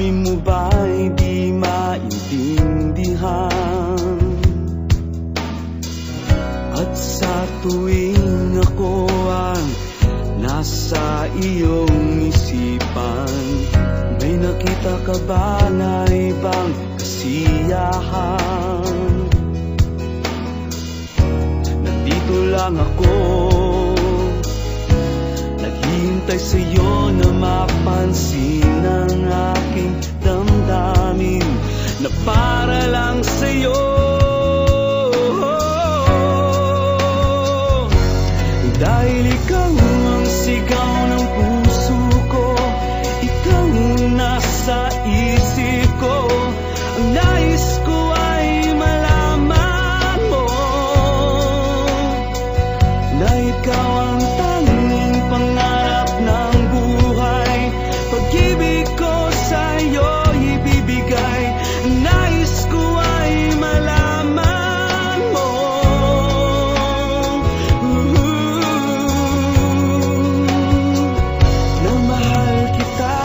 damdamin mo ba'y di maintindihan? At sa tuwing ako ang nasa iyong isipan, may nakita ka ba na ibang kasiyahan? Nandito lang ako, naghihintay sa'yo na mapansin ang aking damdamin na para lang sa'yo. Dahil ikaw ang sigaw ng puso ko, ikaw ang nasa isip ko. Ang nais ko ay malaman mo na ikaw ang tanging pangarap ng buhay. Pag-ibig ko sa'yo ibibigay. Ang nais ko ay malaman mo na mahal kita.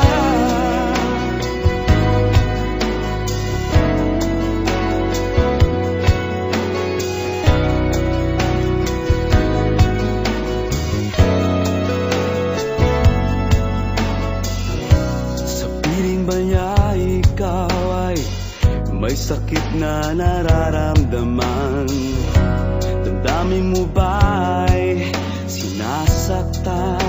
Sa piling ba niya ikaw ay may sakit na nararamdaman? Damdamin mo ba'y sinasaktan?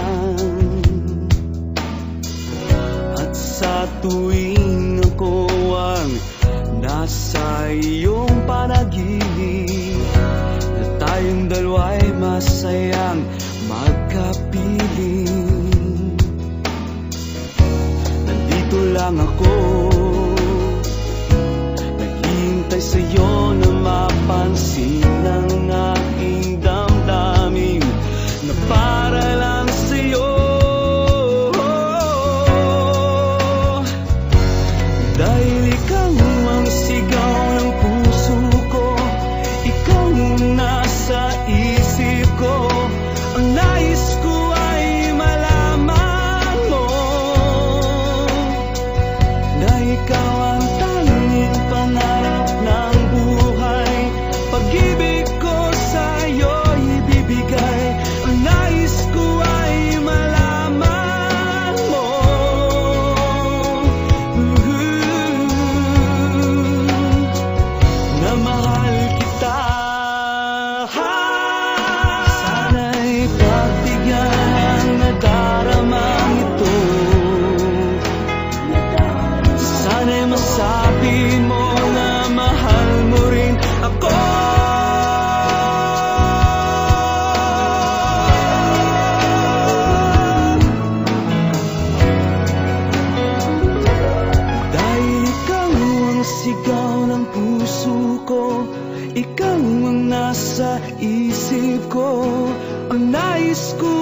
At sa tuwing ako ang nasa iyong panaginip, na tayong dalawa'y masayang magkapiling, nandito lang ako, naghihintay sa'yo na mapansin ang aking damdamin na para lang sa'yo. Dahil ikaw ang sigaw ng puso ko, ikaw ang nasa isip ko. Ang nais ko ay malaman mo na ikaw ang tanging pangarap ng buhay. Pag-ibig ko sa'yo ibibigay. Ang nais ko ay malaman mo na mahal kita. Sana'y pagbigyan ang nadaramang ito. Sana'y masabi mo na mahal mo rin ako. Dahil ikaw ang sigaw ng puso ko, ikaw ang nasa isip ko. Ang nais ko